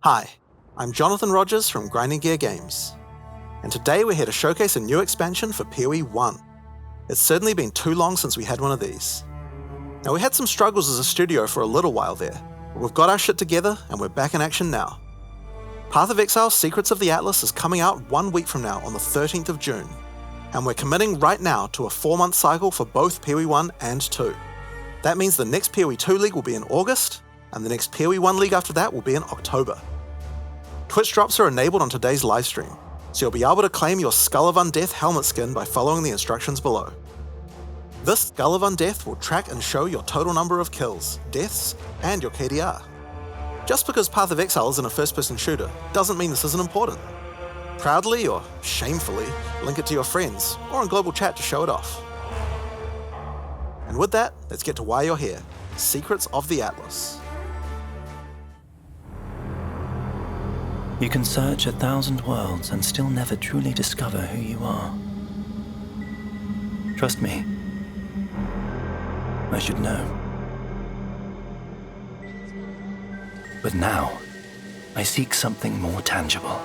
Hi, I'm Jonathan Rogers from Grinding Gear Games, and today we're here to showcase a new expansion for PoE 1. It's certainly been too long since we had one of these. Now, we had some struggles as a studio for a little while there, but we've got our shit together and we're back in action now. Path of Exile Secrets of the Atlas is coming out 1 week from now on the 13th of June, and we're committing right now to a 4-month cycle for both PoE 1 and 2. That means the next PoE 2 League will be in August, and the next PoE 1 League after that will be in October. Twitch drops are enabled on today's livestream, so you'll be able to claim your Skull of Undeath helmet skin by following the instructions below. This Skull of Undeath will track and show your total number of kills, deaths, and your KDR. Just because Path of Exile isn't a first-person shooter doesn't mean this isn't important. Proudly or shamefully, link it to your friends or in global chat to show it off. And with that, let's get to why you're here, Secrets of the Atlas. You can search 1,000 worlds and still never truly discover who you are. Trust me, I should know. But now, I seek something more tangible.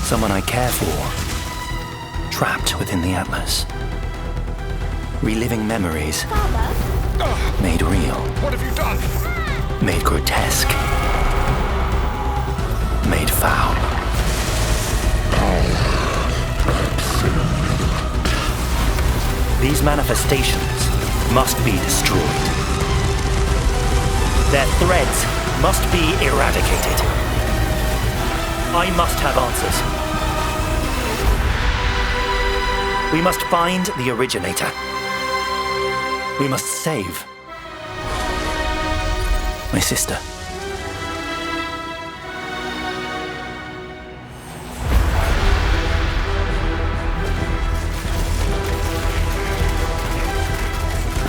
Someone I care for, trapped within the Atlas. Reliving memories. Made real. What have you done? Made grotesque. Made foul. These manifestations must be destroyed. Their threads must be eradicated. I must have answers. We must find the originator. We must save my sister.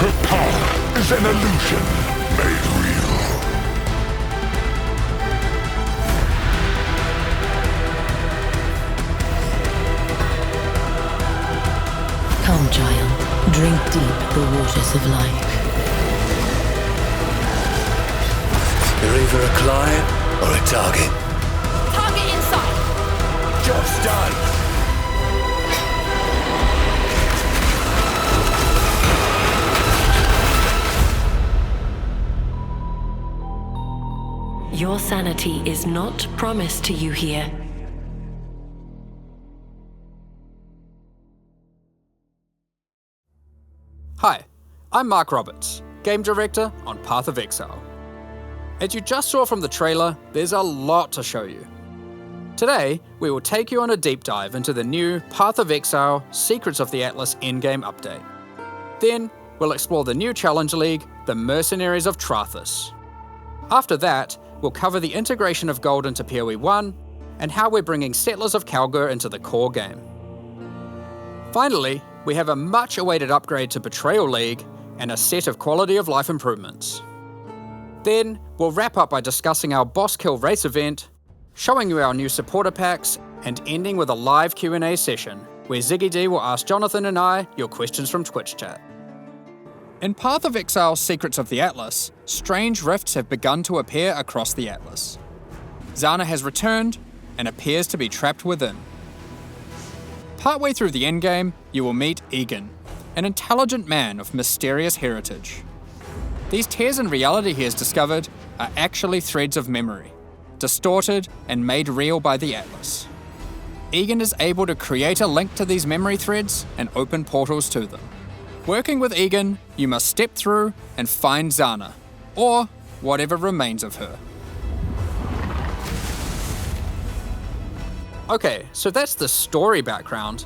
Her power is an illusion made real. Come, child. Drink deep the waters of life. You're either a client or a target. Target inside. Job's done. Your sanity is not promised to you here. Hi, I'm Mark Roberts, Game Director on Path of Exile. As you just saw from the trailer, there's a lot to show you. Today, we will take you on a deep dive into the new Path of Exile Secrets of the Atlas endgame update. Then, we'll explore the new Challenge League, the Mercenaries of Trathus. After that, we'll cover the integration of gold into PoE 1 and how we're bringing Settlers of Kalgur into the core game. Finally, we have a much-awaited upgrade to Betrayal League and a set of quality of life improvements. Then, we'll wrap up by discussing our Boss Kill race event, showing you our new supporter packs, and ending with a live Q&A session, where Ziggy D will ask Jonathan and I your questions from Twitch chat. In Path of Exile Secrets of the Atlas, strange rifts have begun to appear across the Atlas. Zana has returned, and appears to be trapped within. Partway through the endgame, you will meet Egan, an intelligent man of mysterious heritage. These tears in reality he has discovered are actually threads of memory, distorted and made real by the Atlas. Egan is able to create a link to these memory threads and open portals to them. Working with Egan, you must step through and find Zana, or whatever remains of her. Okay, so that's the story background,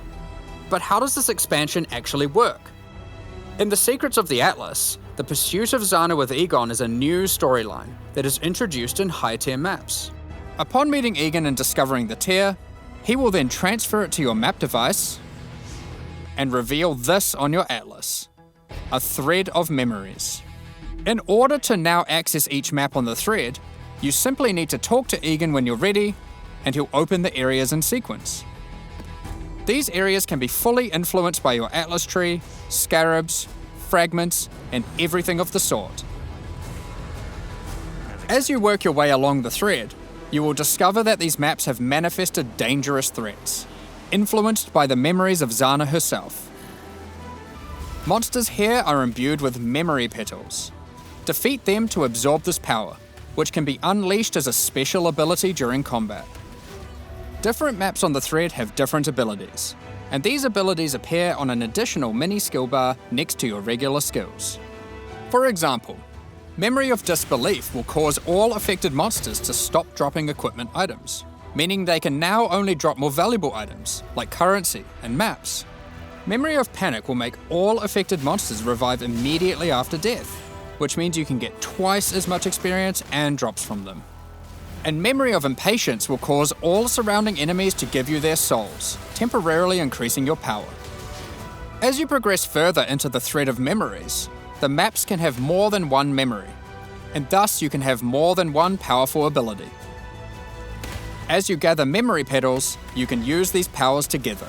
but how does this expansion actually work? In the Secrets of the Atlas, the pursuit of Zana with Egon is a new storyline that is introduced in high-tier maps. Upon meeting Egan and discovering the tier, he will then transfer it to your map device and reveal this on your Atlas, a thread of memories. In order to now access each map on the thread, you simply need to talk to Egan when you're ready, and he'll open the areas in sequence. These areas can be fully influenced by your Atlas tree, scarabs, fragments, and everything of the sort. As you work your way along the thread, you will discover that these maps have manifested dangerous threats, influenced by the memories of Zana herself. Monsters here are imbued with memory petals. Defeat them to absorb this power, which can be unleashed as a special ability during combat. Different maps on the thread have different abilities, and these abilities appear on an additional mini skill bar next to your regular skills. For example, Memory of Disbelief will cause all affected monsters to stop dropping equipment items, meaning they can now only drop more valuable items, like currency and maps. Memory of Panic will make all affected monsters revive immediately after death, which means you can get twice as much experience and drops from them. And Memory of Impatience will cause all surrounding enemies to give you their souls, temporarily increasing your power. As you progress further into the thread of memories, the maps can have more than one memory, and thus you can have more than one powerful ability. As you gather memory petals, you can use these powers together.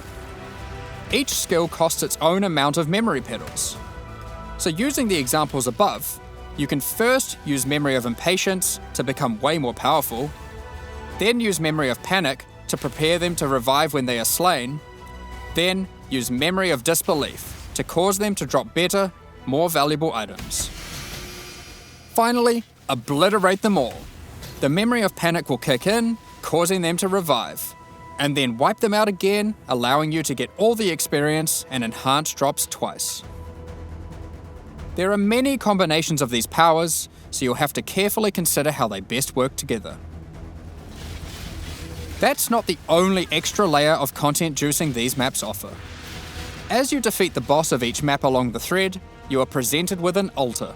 Each skill costs its own amount of memory petals. So using the examples above, you can first use Memory of Impatience to become way more powerful, then use Memory of Panic to prepare them to revive when they are slain, then use Memory of Disbelief to cause them to drop better, more valuable items. Finally, obliterate them all. The Memory of Panic will kick in, causing them to revive, and then wipe them out again, allowing you to get all the experience and enhanced drops twice. There are many combinations of these powers, so you'll have to carefully consider how they best work together. That's not the only extra layer of content juicing these maps offer. As you defeat the boss of each map along the thread, you are presented with an altar.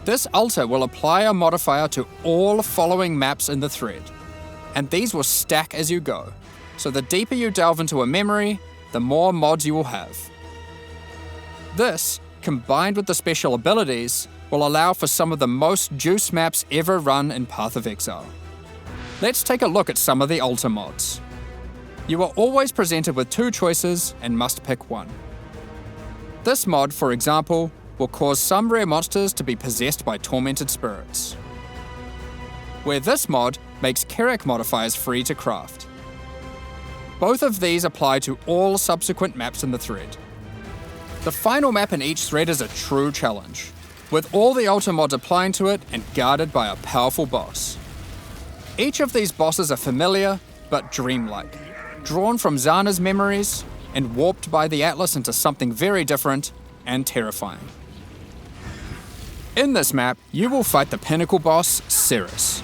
This altar will apply a modifier to all following maps in the thread, and these will stack as you go, so the deeper you delve into a memory, the more mods you will have. This, combined with the special abilities, will allow for some of the most juice maps ever run in Path of Exile. Let's take a look at some of the altar mods. You are always presented with two choices and must pick one. This mod, for example, will cause some rare monsters to be possessed by tormented spirits, where this mod makes Kerak modifiers free to craft. Both of these apply to all subsequent maps in the thread. The final map in each thread is a true challenge, with all the altar mods applying to it and guarded by a powerful boss. Each of these bosses are familiar, but dreamlike, drawn from Zana's memories and warped by the Atlas into something very different and terrifying. In this map, you will fight the pinnacle boss, Cirrus.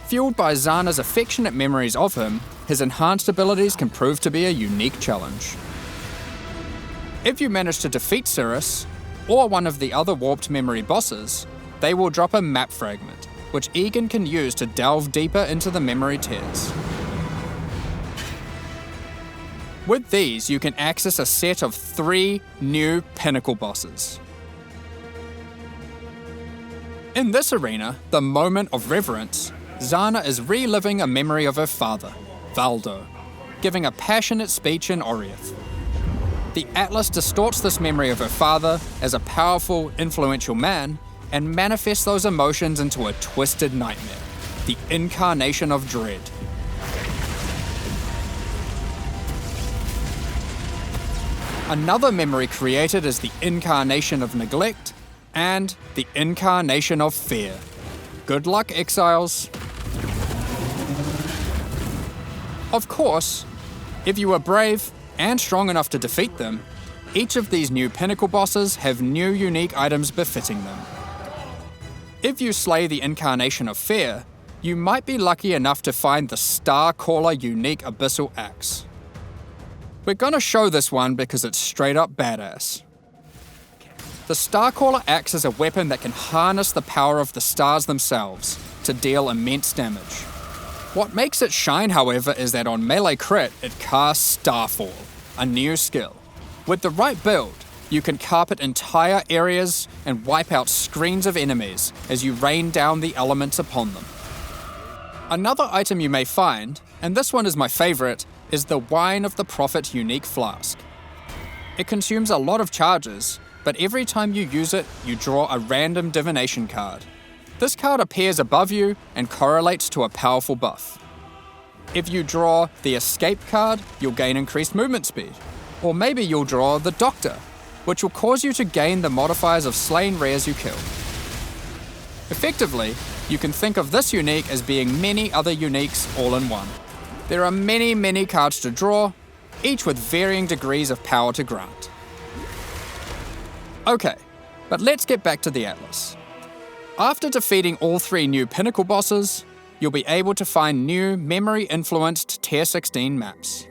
Fueled by Zana's affectionate memories of him, his enhanced abilities can prove to be a unique challenge. If you manage to defeat Cirrus, or one of the other warped memory bosses, they will drop a map fragment, which Egan can use to delve deeper into the memory tears. With these, you can access a set of 3 new pinnacle bosses. In this arena, the Moment of Reverence, Zana is reliving a memory of her father, Valdo, giving a passionate speech in Oriath. The Atlas distorts this memory of her father as a powerful, influential man and manifests those emotions into a twisted nightmare, the incarnation of dread. Another memory created is the incarnation of neglect and the incarnation of fear. Good luck, exiles. Of course, if you are brave and strong enough to defeat them, each of these new pinnacle bosses have new unique items befitting them. If you slay the incarnation of fear, you might be lucky enough to find the Starcaller unique abyssal axe. We're gonna show this one because it's straight up badass. The Starcaller axe is a weapon that can harness the power of the stars themselves to deal immense damage. What makes it shine, however, is that on melee crit, it casts Starfall, a new skill. With the right build, you can carpet entire areas and wipe out screens of enemies as you rain down the elements upon them. Another item you may find, and this one is my favorite, is the Wine of the Prophet unique flask. It consumes a lot of charges, but every time you use it, you draw a random divination card. This card appears above you and correlates to a powerful buff. If you draw the Escape card, you'll gain increased movement speed. Or maybe you'll draw the Doctor, which will cause you to gain the modifiers of slain rares you kill. Effectively, you can think of this unique as being many other uniques all in one. There are many cards to draw, each with varying degrees of power to grant. Okay, but let's get back to the Atlas. After defeating all 3 new Pinnacle bosses, you'll be able to find new memory-influenced Tier 16 maps.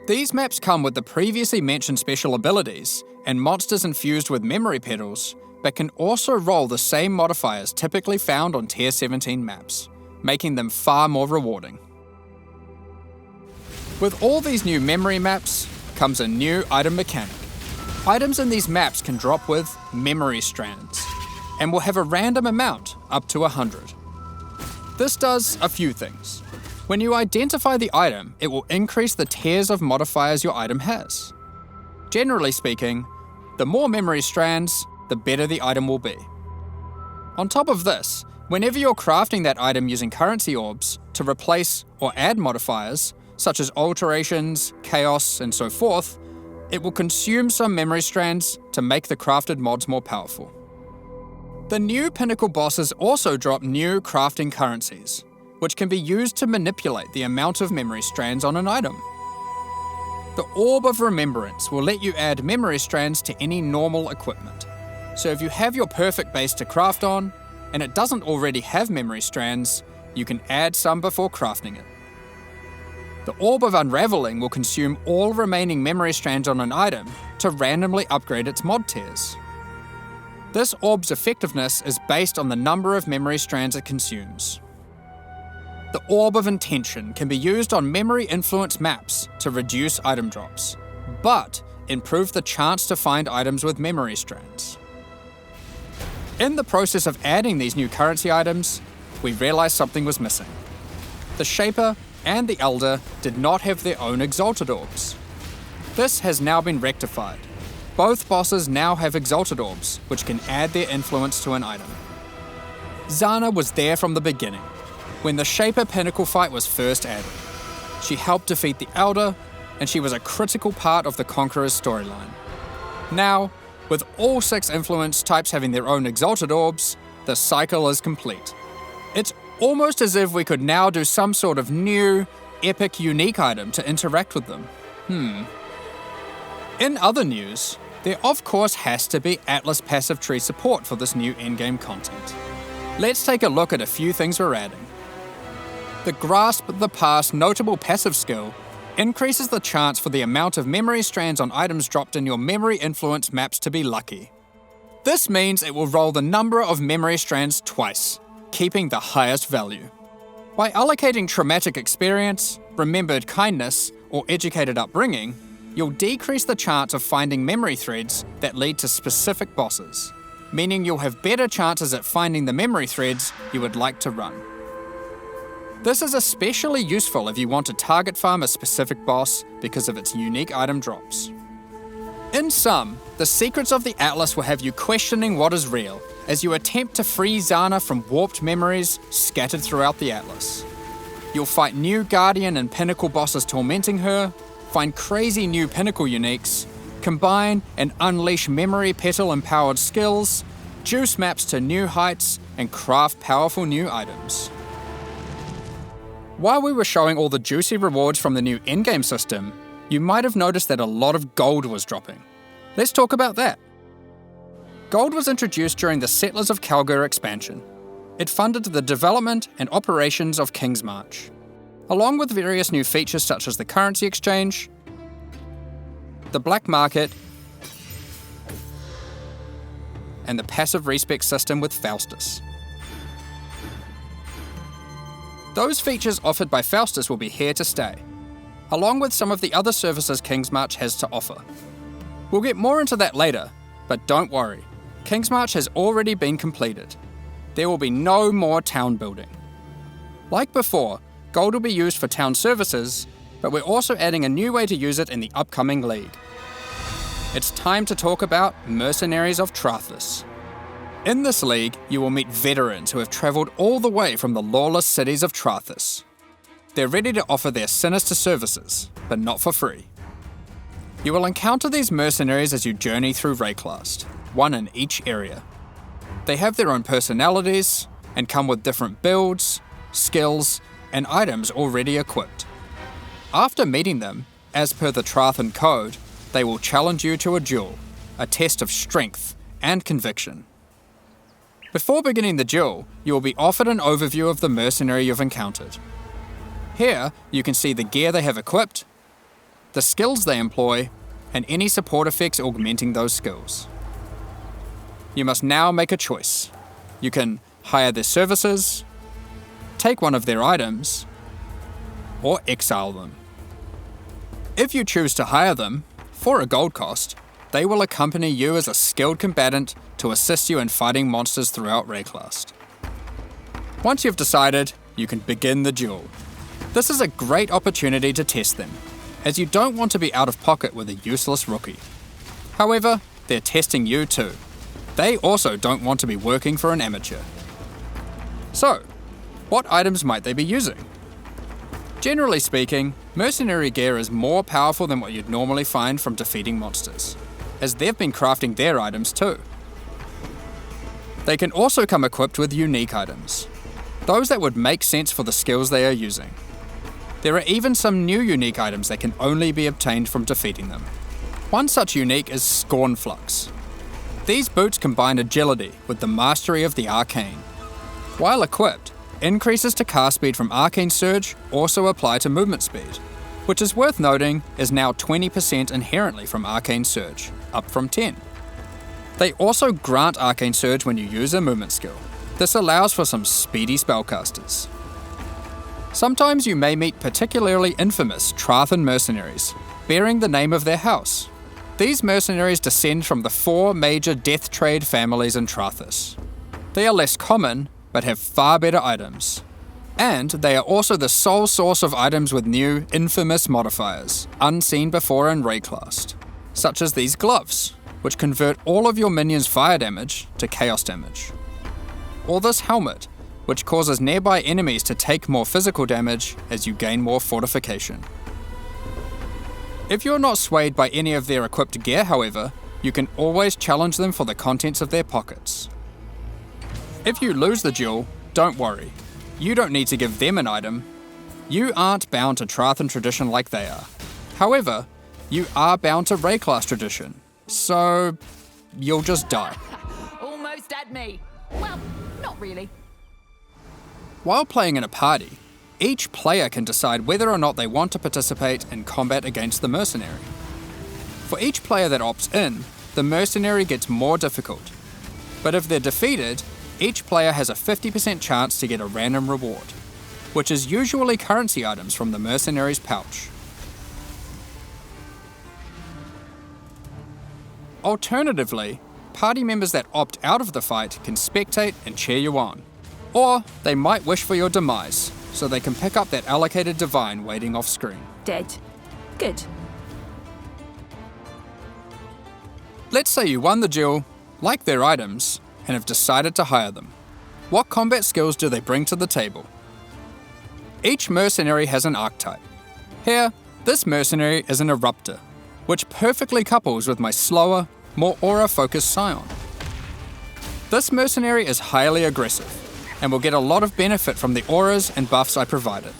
These maps come with the previously mentioned special abilities and monsters infused with memory petals, but can also roll the same modifiers typically found on Tier 17 maps, making them far more rewarding. With all these new memory maps comes a new item mechanic. Items in these maps can drop with memory strands, and will have a random amount up to 100. This does a few things. When you identify the item, it will increase the tiers of modifiers your item has. Generally speaking, the more memory strands, the better the item will be. On top of this, whenever you're crafting that item using currency orbs to replace or add modifiers, such as alterations, chaos, and so forth, it will consume some memory strands to make the crafted mods more powerful. The new Pinnacle bosses also drop new crafting currencies, which can be used to manipulate the amount of memory strands on an item. The Orb of Remembrance will let you add memory strands to any normal equipment. So if you have your perfect base to craft on, and it doesn't already have memory strands, you can add some before crafting it. The Orb of Unraveling will consume all remaining memory strands on an item to randomly upgrade its mod tiers. This orb's effectiveness is based on the number of memory strands it consumes. The Orb of Intention can be used on memory influence maps to reduce item drops, but improve the chance to find items with memory strands. In the process of adding these new currency items, we realized something was missing. The Shaper and the Elder did not have their own Exalted Orbs. This has now been rectified. Both bosses now have Exalted Orbs, which can add their influence to an item. Zana was there from the beginning, when the Shaper Pinnacle fight was first added. She helped defeat the Elder, and she was a critical part of the Conqueror's storyline. Now, with all 6 influence types having their own Exalted Orbs, the cycle is complete. It's almost as if we could now do some sort of new, epic, unique item to interact with them. In other news, there of course has to be Atlas passive tree support for this new endgame content. Let's take a look at a few things we're adding. The Grasp the Past notable passive skill increases the chance for the amount of memory strands on items dropped in your memory influence maps to be lucky. This means it will roll the number of memory strands twice, keeping the highest value. By allocating traumatic experience, remembered kindness, or educated upbringing, you'll decrease the chance of finding memory threads that lead to specific bosses, meaning you'll have better chances at finding the memory threads you would like to run. This is especially useful if you want to target farm a specific boss because of its unique item drops. In sum, the secrets of the Atlas will have you questioning what is real as you attempt to free Zana from warped memories scattered throughout the Atlas. You'll fight new Guardian and Pinnacle bosses tormenting her, find crazy new Pinnacle uniques, combine and unleash memory petal-empowered skills, juice maps to new heights, and craft powerful new items. While we were showing all the juicy rewards from the new endgame system, you might have noticed that a lot of gold was dropping. Let's talk about that. Gold was introduced during the Settlers of Kalgur expansion. It funded the development and operations of King's March, along with various new features such as the currency exchange, the black market, and the passive respec system with Faustus. Those features offered by Faustus will be here to stay, along with some of the other services King's March has to offer. We'll get more into that later, but don't worry, King's March has already been completed. There will be no more town building. Like before, gold will be used for town services, but we're also adding a new way to use it in the upcoming league. it's time to talk about Mercenaries of Trathus. In this league, you will meet veterans who have travelled all the way from the lawless cities of Trathus. They're ready to offer their sinister services, but not for free. You will encounter these mercenaries as you journey through Rayclast, one in each area. They have their own personalities and come with different builds, skills, and items already equipped. After meeting them, as per the Trathan code, they will challenge you to a duel, a test of strength and conviction. Before beginning the duel, you will be offered an overview of the mercenary you've encountered. Here, you can see the gear they have equipped, the skills they employ, and any support effects augmenting those skills. You must now make a choice. You can hire their services, take one of their items, or exile them. If you choose to hire them, for a gold cost, they will accompany you as a skilled combatant to assist you in fighting monsters throughout Rayclast. Once you've decided, you can begin the duel. This is a great opportunity to test them, as you don't want to be out of pocket with a useless rookie. However, they're testing you too. They also don't want to be working for an amateur. So, what items might they be using? Generally speaking, mercenary gear is more powerful than what you'd normally find from defeating monsters, as they've been crafting their items too. They can also come equipped with unique items, those that would make sense for the skills they are using. There are even some new unique items that can only be obtained from defeating them. One such unique is Scornflux. These boots combine agility with the mastery of the arcane. While equipped, increases to cast speed from Arcane Surge also apply to movement speed, which is worth noting is now 20% inherently from Arcane Surge, up from 10. They also grant Arcane Surge when you use a movement skill. This allows for some speedy spellcasters. Sometimes you may meet particularly infamous Trathan mercenaries, bearing the name of their house. These mercenaries descend from the 4 major death trade families in Trathus. They are less common, but have far better items. And they are also the sole source of items with new, infamous modifiers, unseen before in Rayclast, such as these gloves, which convert all of your minions' fire damage to chaos damage. Or this helmet, which causes nearby enemies to take more physical damage as you gain more fortification. If you're not swayed by any of their equipped gear, however, you can always challenge them for the contents of their pockets. If you lose the duel, don't worry. You don't need to give them an item. You aren't bound to Trathan tradition like they are. However, you are bound to Rayclast tradition, so you'll just die. Almost at me. Well, not really. While playing in a party, each player can decide whether or not they want to participate in combat against the mercenary. For each player that opts in, the mercenary gets more difficult. But if they're defeated, each player has a 50% chance to get a random reward, which is usually currency items from the mercenary's pouch. Alternatively, party members that opt out of the fight can spectate and cheer you on. Or they might wish for your demise, so they can pick up that allocated divine waiting off screen. Dead. Good. Let's say you won the duel, like their items, and have decided to hire them. What combat skills do they bring to the table? Each mercenary has an archetype. Here, this mercenary is an Eruptor, which perfectly couples with my slower, more aura-focused Scion. This mercenary is highly aggressive, and will get a lot of benefit from the auras and buffs I provided.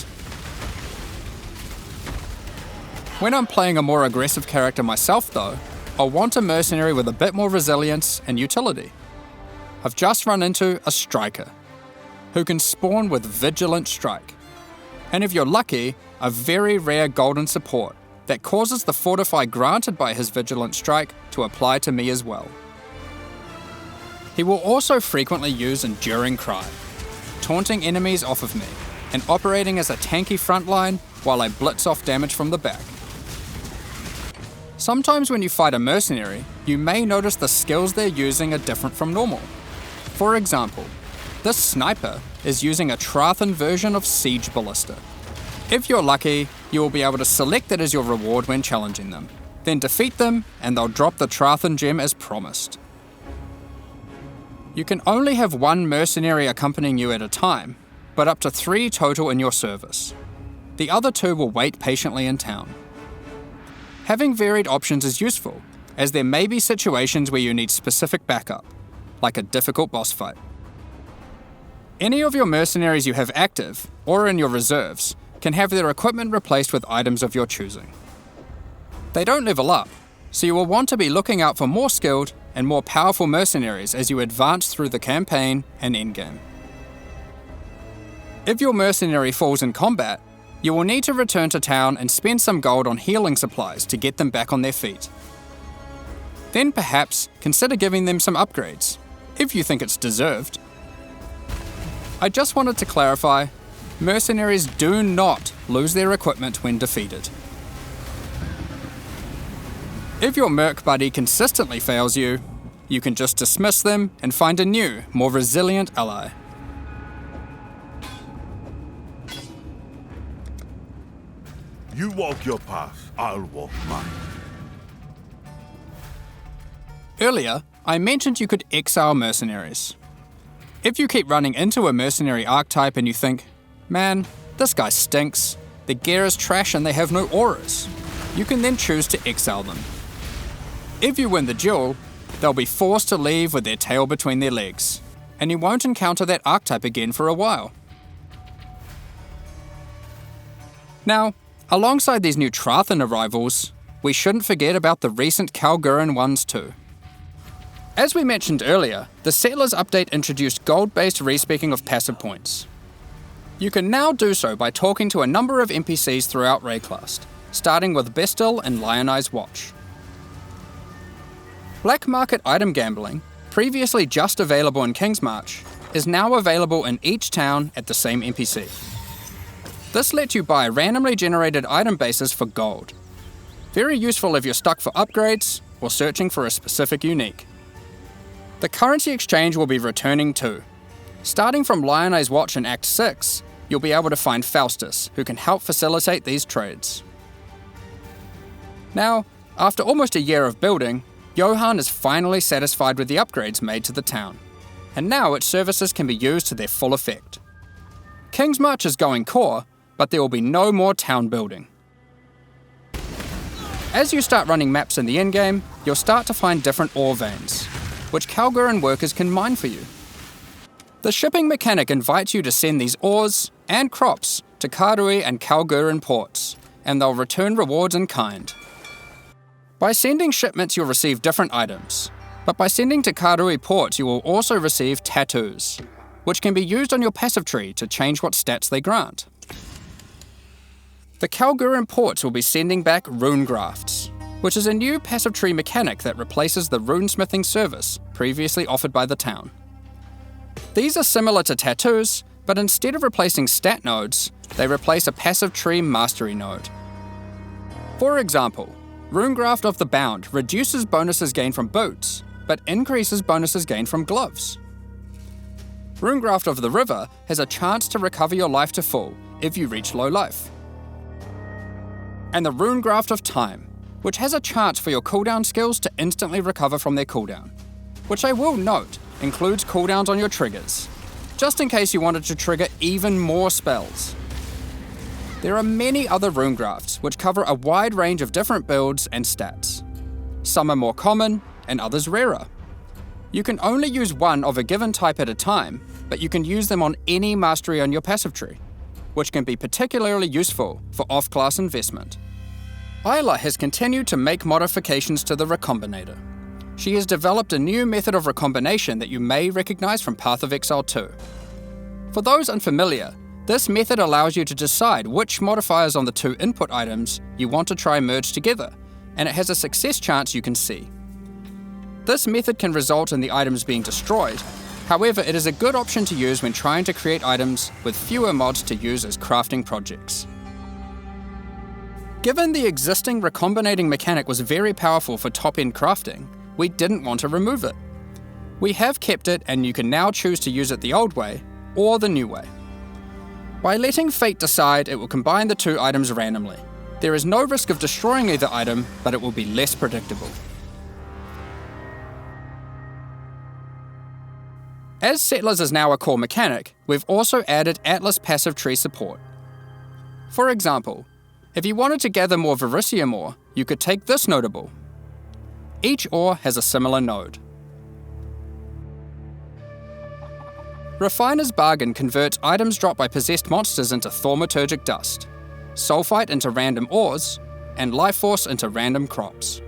When I'm playing a more aggressive character myself though, I'll want a mercenary with a bit more resilience and utility. I've just run into a Striker, who can spawn with Vigilant Strike, and if you're lucky, a very rare golden support that causes the Fortify granted by his Vigilant Strike to apply to me as well. He will also frequently use Enduring Cry, taunting enemies off of me, and operating as a tanky frontline while I blitz off damage from the back. Sometimes when you fight a mercenary, you may notice the skills they're using are different from normal. For example, this sniper is using a Trathan version of Siege Ballista. If you're lucky, you will be able to select it as your reward when challenging them. Then defeat them, and they'll drop the Trathan gem as promised. You can only have one mercenary accompanying you at a time, but up to 3 total in your service. The other 2 will wait patiently in town. Having varied options is useful, as there may be situations where you need specific backup, like a difficult boss fight. Any of your mercenaries you have active, or in your reserves, can have their equipment replaced with items of your choosing. They don't level up, so you will want to be looking out for more skilled and more powerful mercenaries as you advance through the campaign and endgame. If your mercenary falls in combat, you will need to return to town and spend some gold on healing supplies to get them back on their feet. Then perhaps consider giving them some upgrades, if you think it's deserved. I just wanted to clarify, mercenaries do not lose their equipment when defeated. If your merc buddy consistently fails you, you can just dismiss them and find a new, more resilient ally. You walk your path, I'll walk mine. Earlier, I mentioned you could exile mercenaries. If you keep running into a mercenary archetype and you think, man, this guy stinks, their gear is trash and they have no auras, you can then choose to exile them. If you win the duel, they'll be forced to leave with their tail between their legs, and you won't encounter that archetype again for a while. Now, alongside these new Trathan arrivals, we shouldn't forget about the recent Kalgurin ones too. As we mentioned earlier, the Settlers update introduced gold-based respeccing of passive points. You can now do so by talking to a number of NPCs throughout Rayclast, starting with Bestil and Lionized Watch. Black market item gambling, previously just available in Kingsmarch, is now available in each town at the same NPC. This lets you buy randomly generated item bases for gold. Very useful if you're stuck for upgrades or searching for a specific unique. The currency exchange will be returning too. Starting from Lionized Watch in Act 6, you'll be able to find Faustus, who can help facilitate these trades. Now, after almost a year of building, Johan is finally satisfied with the upgrades made to the town, and now its services can be used to their full effect. Kingsmarch is going core, but there will be no more town building. As you start running maps in the endgame, you'll start to find different ore veins, which Kalgurin workers can mine for you. The shipping mechanic invites you to send these ores and crops to Karui and Kalgurin ports, and they'll return rewards in kind. By sending shipments, you'll receive different items, but by sending to Karui ports, you will also receive tattoos, which can be used on your passive tree to change what stats they grant. The Kalgurin ports will be sending back rune grafts, which is a new passive tree mechanic that replaces the runesmithing service previously offered by the town. These are similar to tattoos, but instead of replacing stat nodes, they replace a passive tree mastery node. For example, Runegraft of the Bound reduces bonuses gained from boots, but increases bonuses gained from gloves. Runegraft of the River has a chance to recover your life to full if you reach low life. And the Runegraft of Time, which has a chance for your cooldown skills to instantly recover from their cooldown, which I will note includes cooldowns on your triggers, just in case you wanted to trigger even more spells. There are many other Runegrafts which cover a wide range of different builds and stats. Some are more common and others rarer. You can only use one of a given type at a time, but you can use them on any mastery on your passive tree, which can be particularly useful for off-class investment. Isla has continued to make modifications to the Recombinator. She has developed a new method of recombination that you may recognize from Path of Exile 2. For those unfamiliar, this method allows you to decide which modifiers on the 2 input items you want to try merge together, and it has a success chance you can see. This method can result in the items being destroyed. However, it is a good option to use when trying to create items with fewer mods to use as crafting projects. Given the existing recombinating mechanic was very powerful for top-end crafting, we didn't want to remove it. We have kept it, and you can now choose to use it the old way or the new way. By letting fate decide, it will combine the 2 items randomly, There is no risk of destroying either item, but it will be less predictable. As Settlers is now a core mechanic, we've also added Atlas passive tree support. For example, if you wanted to gather more Verisium ore, you could take this notable. Each ore has a similar node. Refiner's Bargain converts items dropped by possessed monsters into thaumaturgic dust, sulfite into random ores, and life force into random crops.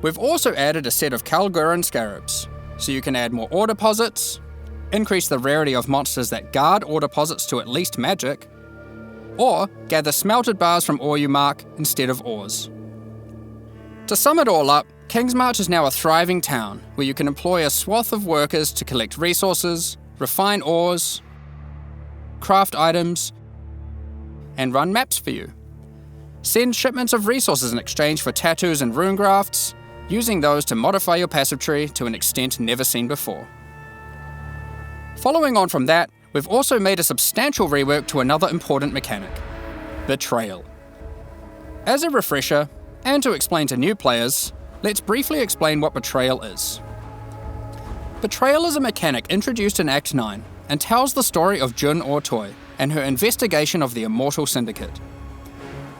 We've also added a set of Kalguran Scarabs, so you can add more ore deposits, increase the rarity of monsters that guard ore deposits to at least magic, or gather smelted bars from ore you mark instead of ores. To sum it all up, Kingsmarch is now a thriving town where you can employ a swath of workers to collect resources, refine ores, craft items, and run maps for you. Send shipments of resources in exchange for tattoos and rune grafts, using those to modify your passive tree to an extent never seen before. Following on from that, we've also made a substantial rework to another important mechanic: Betrayal. As a refresher, and to explain to new players, let's briefly explain what Betrayal is. Betrayal is a mechanic introduced in Act 9 and tells the story of Jun Ortoi and her investigation of the Immortal Syndicate.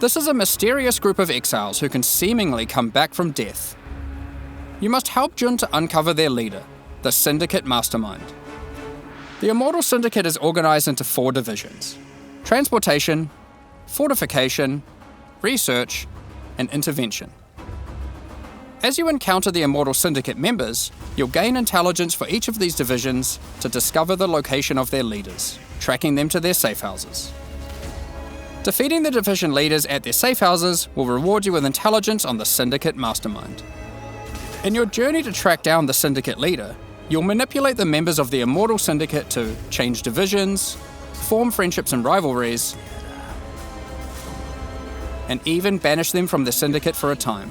This is a mysterious group of exiles who can seemingly come back from death. You must help Jun to uncover their leader, the Syndicate Mastermind. The Immortal Syndicate is organized into 4 divisions: Transportation, Fortification, Research, and Intervention. As you encounter the Immortal Syndicate members, you'll gain intelligence for each of these divisions to discover the location of their leaders, tracking them to their safe houses. Defeating the division leaders at their safe houses will reward you with intelligence on the Syndicate Mastermind. In your journey to track down the Syndicate leader, you'll manipulate the members of the Immortal Syndicate to change divisions, form friendships and rivalries, and even banish them from the Syndicate for a time.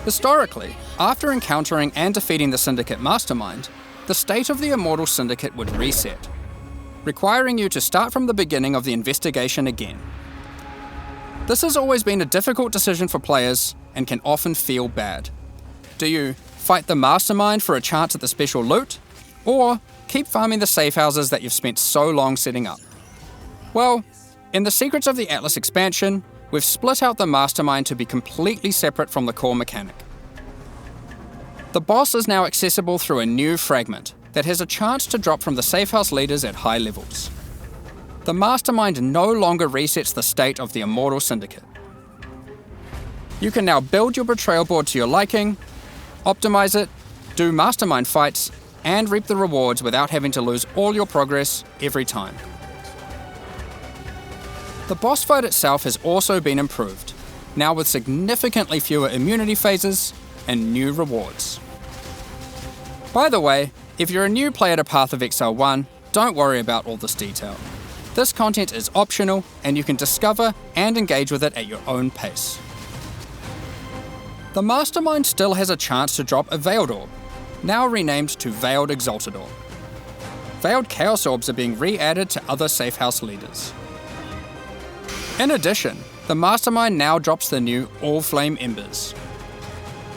Historically, after encountering and defeating the Syndicate Mastermind, the state of the Immortal Syndicate would reset, requiring you to start from the beginning of the investigation again. This has always been a difficult decision for players and can often feel bad. Do you fight the Mastermind for a chance at the special loot, or keep farming the safe houses that you've spent so long setting up? Well, in the Secrets of the Atlas expansion, we've split out the Mastermind to be completely separate from the core mechanic. The boss is now accessible through a new fragment that has a chance to drop from the safe house leaders at high levels. The Mastermind no longer resets the state of the Immortal Syndicate. You can now build your Betrayal board to your liking, optimize it, do Mastermind fights, and reap the rewards without having to lose all your progress every time. The boss fight itself has also been improved, now with significantly fewer immunity phases and new rewards. By the way, if you're a new player to Path of Exile 1, don't worry about all this detail. This content is optional, and you can discover and engage with it at your own pace. The Mastermind still has a chance to drop a Veiled Orb, now renamed to Veiled Exalted Orb. Veiled Chaos Orbs are being re-added to other safe house leaders. In addition, the Mastermind now drops the new All Flame Embers.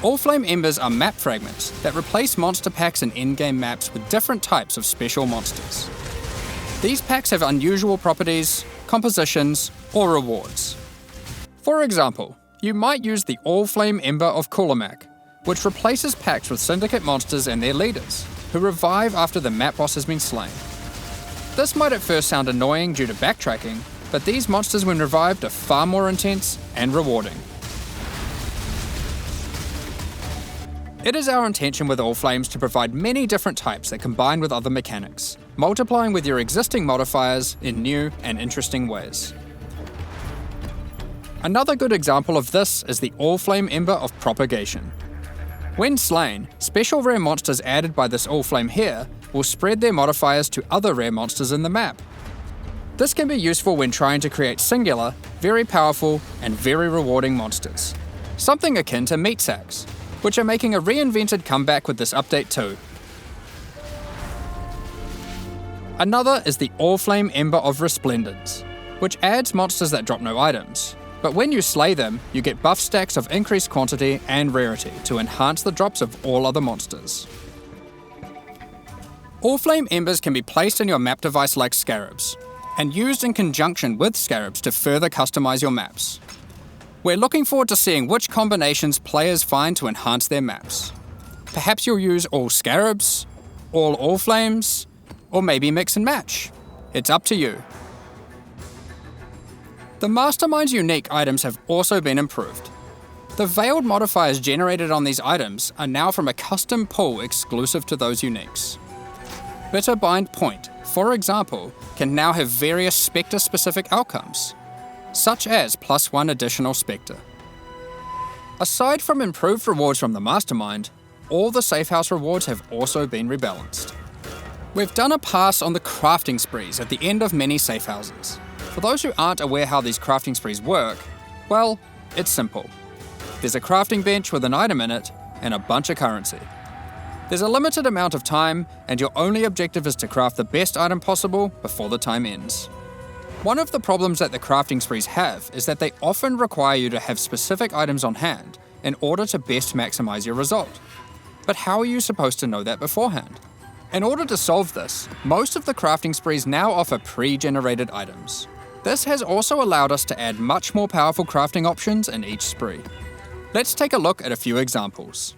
All Flame Embers are map fragments that replace monster packs in in-game maps with different types of special monsters. These packs have unusual properties, compositions, or rewards. For example, you might use the All Flame Ember of Kulamak, which replaces packs with Syndicate monsters and their leaders, who revive after the map boss has been slain. This might at first sound annoying due to backtracking, but these monsters when revived are far more intense and rewarding. It is our intention with All Flames to provide many different types that combine with other mechanics, multiplying with your existing modifiers in new and interesting ways. Another good example of this is the All Flame Ember of Propagation. When slain, special rare monsters added by this All Flame here will spread their modifiers to other rare monsters in the map. This can be useful when trying to create singular, very powerful, and very rewarding monsters. Something akin to meat sacks, which are making a reinvented comeback with this update too. Another is the All-Flame Ember of Resplendence, which adds monsters that drop no items, but when you slay them, you get buff stacks of increased quantity and rarity to enhance the drops of all other monsters. All-Flame Embers can be placed in your map device like scarabs, and used in conjunction with scarabs to further customize your maps. We're looking forward to seeing which combinations players find to enhance their maps. Perhaps you'll use all scarabs, all flames, or maybe mix and match. It's up to you. The Mastermind's unique items have also been improved. The veiled modifiers generated on these items are now from a custom pool exclusive to those uniques. Bitterbind Point, for example, can now have various Spectre-specific outcomes, such as +1 additional Spectre. Aside from improved rewards from the Mastermind, all the Safehouse rewards have also been rebalanced. We've done a pass on the crafting sprees at the end of many Safehouses. For those who aren't aware how these crafting sprees work, well, it's simple. There's a crafting bench with an item in it and a bunch of currency. There's a limited amount of time, and your only objective is to craft the best item possible before the time ends. One of the problems that the crafting sprees have is that they often require you to have specific items on hand in order to best maximize your result. But how are you supposed to know that beforehand? In order to solve this, most of the crafting sprees now offer pre-generated items. This has also allowed us to add much more powerful crafting options in each spree. Let's take a look at a few examples.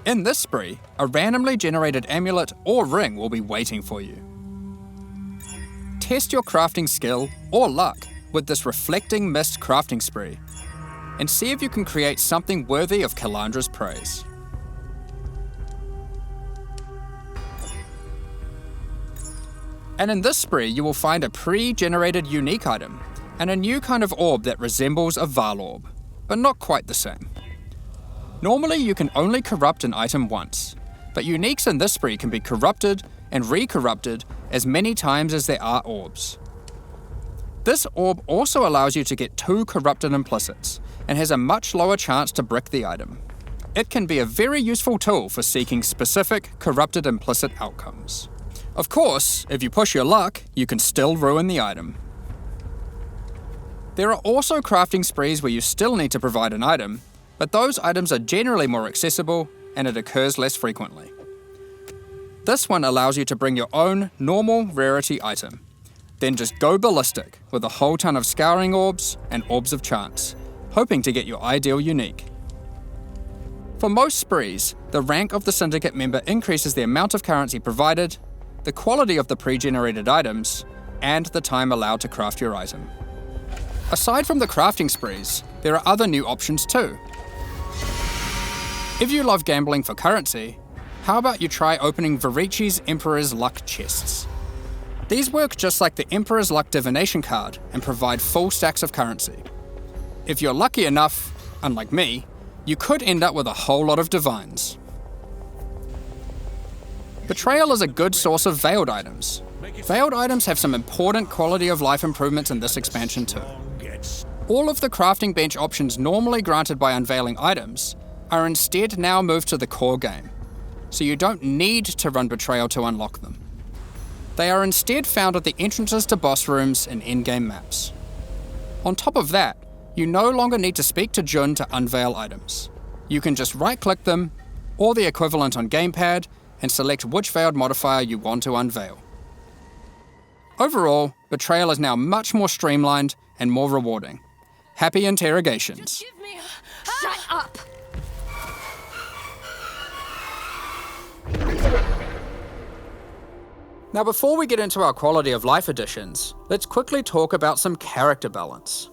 In this spree, a randomly generated amulet or ring will be waiting for you. Test your crafting skill or luck with this Reflecting Mist crafting spree, and see if you can create something worthy of Kalandra's praise. And in this spree, you will find a pre-generated unique item, and a new kind of orb that resembles a Val orb, but not quite the same. Normally, you can only corrupt an item once, but uniques in this spree can be corrupted and re-corrupted as many times as there are orbs. This orb also allows you to get 2 corrupted implicits, and has a much lower chance to brick the item. It can be a very useful tool for seeking specific corrupted implicit outcomes. Of course, if you push your luck, you can still ruin the item. There are also crafting sprees where you still need to provide an item, but those items are generally more accessible and it occurs less frequently. This one allows you to bring your own normal rarity item, then just go ballistic with a whole ton of scouring orbs and orbs of chance, hoping to get your ideal unique. For most sprees, the rank of the syndicate member increases the amount of currency provided, the quality of the pre-generated items, and the time allowed to craft your item. Aside from the crafting sprees, there are other new options too. If you love gambling for currency, how about you try opening Varici's Emperor's Luck chests? These work just like the Emperor's Luck divination card and provide full stacks of currency. If you're lucky enough, unlike me, you could end up with a whole lot of divines. Betrayal is a good source of veiled items. Veiled items have some important quality of life improvements in this expansion too. All of the crafting bench options normally granted by unveiling items are instead now moved to the core game, so you don't need to run Betrayal to unlock them. They are instead found at the entrances to boss rooms and in-game maps. On top of that, you no longer need to speak to Jun to unveil items. You can just right-click them, or the equivalent on gamepad, and select which veiled modifier you want to unveil. Overall, Betrayal is now much more streamlined and more rewarding. Happy interrogations. Shut up! Now before we get into our quality of life additions, let's quickly talk about some character balance.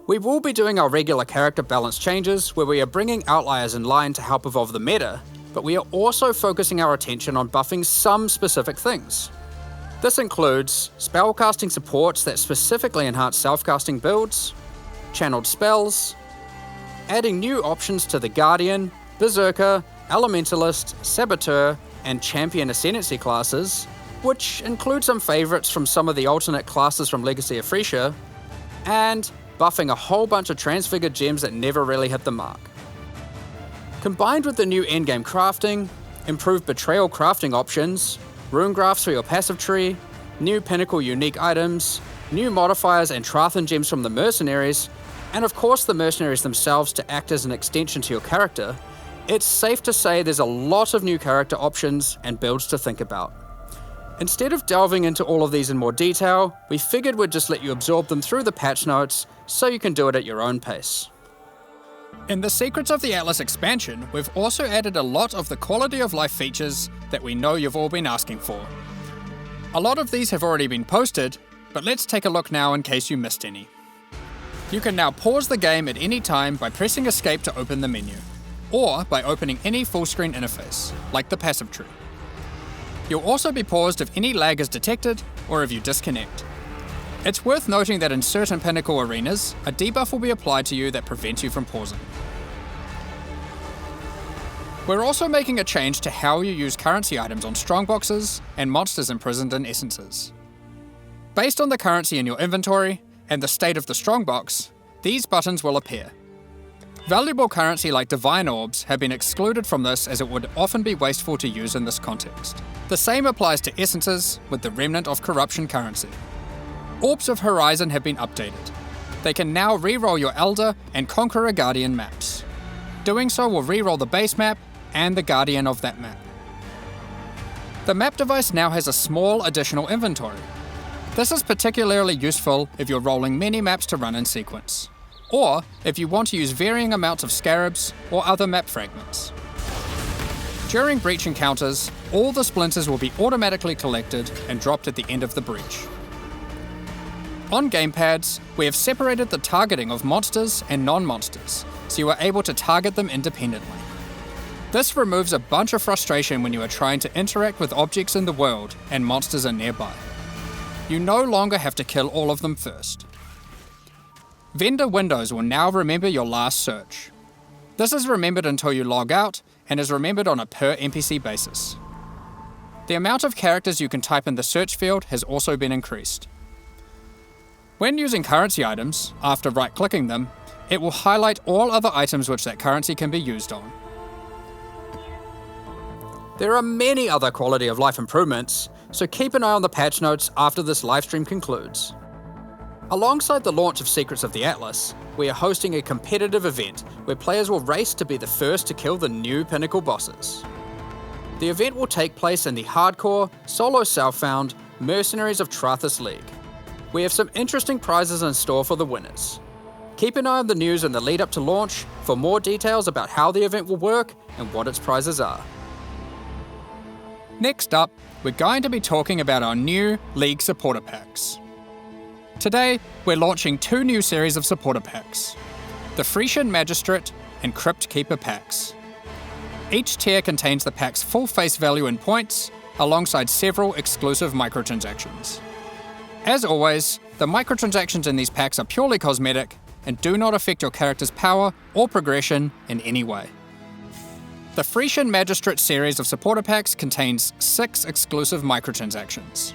We will be doing our regular character balance changes where we are bringing outliers in line to help evolve the meta, but we are also focusing our attention on buffing some specific things. This includes spellcasting supports that specifically enhance self-casting builds, channeled spells, adding new options to the Guardian, Berserker, Elementalist, Saboteur, and Champion Ascendancy classes, which include some favourites from some of the alternate classes from Legacy of Freesia, and buffing a whole bunch of transfigured gems that never really hit the mark. Combined with the new endgame crafting, improved Betrayal crafting options, rune graphs for your passive tree, new pinnacle unique items, new modifiers and Trathan gems from the mercenaries, and of course the mercenaries themselves to act as an extension to your character, it's safe to say there's a lot of new character options and builds to think about. Instead of delving into all of these in more detail, we figured we'd just let you absorb them through the patch notes so you can do it at your own pace. In the Secrets of the Atlas expansion, we've also added a lot of the quality of life features that we know you've all been asking for. A lot of these have already been posted, but let's take a look now in case you missed any. You can now pause the game at any time by pressing escape to open the menu, or by opening any full-screen interface, like the passive tree. You'll also be paused if any lag is detected or if you disconnect. It's worth noting that in certain Pinnacle arenas, a debuff will be applied to you that prevents you from pausing. We're also making a change to how you use currency items on strongboxes and monsters imprisoned in essences. Based on the currency in your inventory and the state of the strongbox, these buttons will appear. Valuable currency like divine orbs have been excluded from this as it would often be wasteful to use in this context. The same applies to essences with the remnant of corruption currency. Orbs of Horizon have been updated. They can now reroll your Elder and Conqueror Guardian maps. Doing so will reroll the base map and the Guardian of that map. The map device now has a small additional inventory. This is particularly useful if you're rolling many maps to run in sequence, or if you want to use varying amounts of scarabs or other map fragments. During breach encounters, all the splinters will be automatically collected and dropped at the end of the breach. On gamepads, we have separated the targeting of monsters and non-monsters, so you are able to target them independently. This removes a bunch of frustration when you are trying to interact with objects in the world and monsters are nearby. You no longer have to kill all of them first. Vendor windows will now remember your last search. This is remembered until you log out and is remembered on a per NPC basis. The amount of characters you can type in the search field has also been increased. When using currency items, after right-clicking them, it will highlight all other items which that currency can be used on. There are many other quality of life improvements, so keep an eye on the patch notes after this livestream concludes. Alongside the launch of Secrets of the Atlas, we are hosting a competitive event where players will race to be the first to kill the new Pinnacle bosses. The event will take place in the hardcore, solo self-found Mercenaries of Trathis League. We have some interesting prizes in store for the winners. Keep an eye on the news in the lead up to launch for more details about how the event will work and what its prizes are. Next up, we're going to be talking about our new League supporter packs. Today, we're launching two new series of supporter packs, the Frisian Magistrate and Crypt Keeper packs. Each tier contains the pack's full face value in points, alongside several exclusive microtransactions. As always, the microtransactions in these packs are purely cosmetic and do not affect your character's power or progression in any way. The Frisian Magistrate series of supporter packs contains 6 exclusive microtransactions.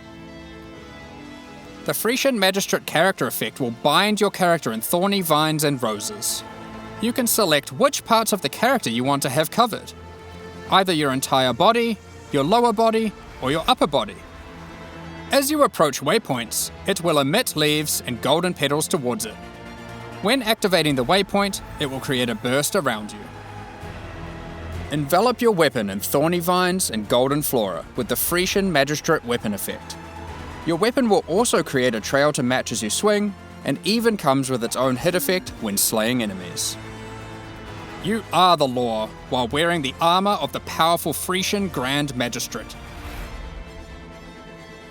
The Frisian Magistrate character effect will bind your character in thorny vines and roses. You can select which parts of the character you want to have covered, either your entire body, your lower body, or your upper body. As you approach waypoints, it will emit leaves and golden petals towards it. When activating the waypoint, it will create a burst around you. Envelop your weapon in thorny vines and golden flora with the Frisian Magistrate weapon effect. Your weapon will also create a trail to match as you swing, and even comes with its own hit effect when slaying enemies. You are the law while wearing the armour of the powerful Frisian Grand Magistrate.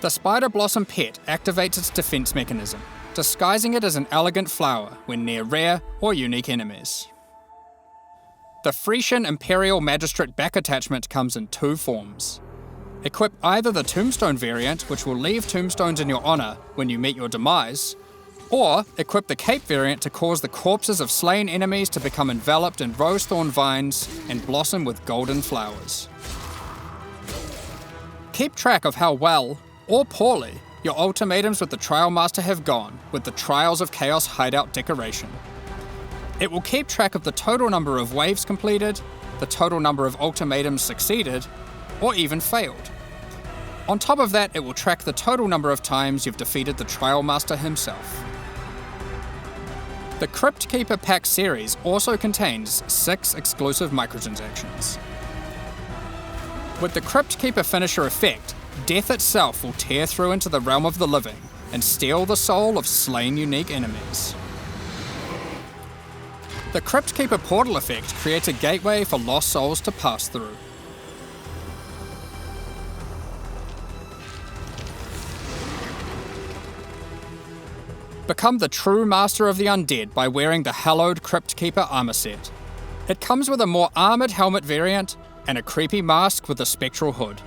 The Spider Blossom pet activates its defense mechanism, disguising it as an elegant flower when near rare or unique enemies. The Frisian Imperial Magistrate back attachment comes in 2 forms. Equip either the Tombstone variant, which will leave tombstones in your honour when you meet your demise, or equip the Cape variant to cause the corpses of slain enemies to become enveloped in rose-thorn vines and blossom with golden flowers. Keep track of how well, or poorly, your ultimatums with the Trial Master have gone with the Trials of Chaos hideout decoration. It will keep track of the total number of waves completed, the total number of ultimatums succeeded, or even failed. On top of that, it will track the total number of times you've defeated the Trial Master himself. The Crypt Keeper Pack series also contains 6 exclusive microtransactions. With the Crypt Keeper finisher effect, death itself will tear through into the realm of the living and steal the soul of slain unique enemies. The Crypt Keeper portal effect creates a gateway for lost souls to pass through. Become the true master of the undead by wearing the hallowed Crypt Keeper armor set. It comes with a more armored helmet variant and a creepy mask with a spectral hood.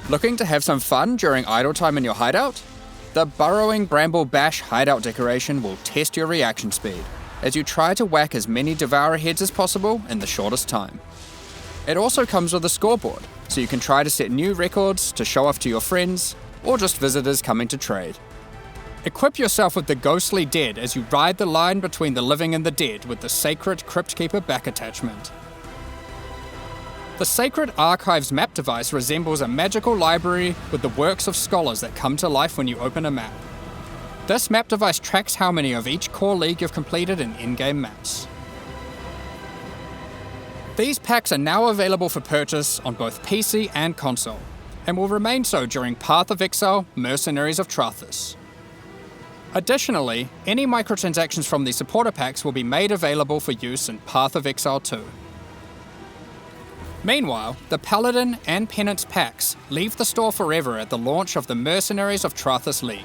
Looking to have some fun during idle time in your hideout? The Burrowing Bramble Bash hideout decoration will test your reaction speed as you try to whack as many Devourer heads as possible in the shortest time. It also comes with a scoreboard, so you can try to set new records to show off to your friends or just visitors coming to trade. Equip yourself with the Ghostly Dead as you ride the line between the living and the dead with the Sacred Crypt Keeper back attachment. The Sacred Archives map device resembles a magical library with the works of scholars that come to life when you open a map. This map device tracks how many of each core league you've completed in in-game maps. These packs are now available for purchase on both PC and console, and will remain so during Path of Exile Mercenaries of Trathus. Additionally, any microtransactions from these supporter packs will be made available for use in Path of Exile 2. Meanwhile, the Paladin and Penance packs leave the store forever at the launch of the Mercenaries of Trathus League,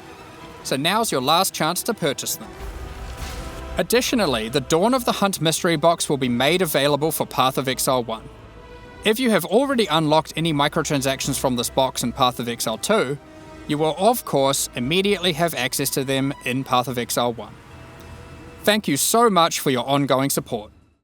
so now's your last chance to purchase them. Additionally, the Dawn of the Hunt mystery box will be made available for Path of Exile 1. If you have already unlocked any microtransactions from this box in Path of Exile 2, you will of course immediately have access to them in Path of Exile 1. Thank you so much for your ongoing support.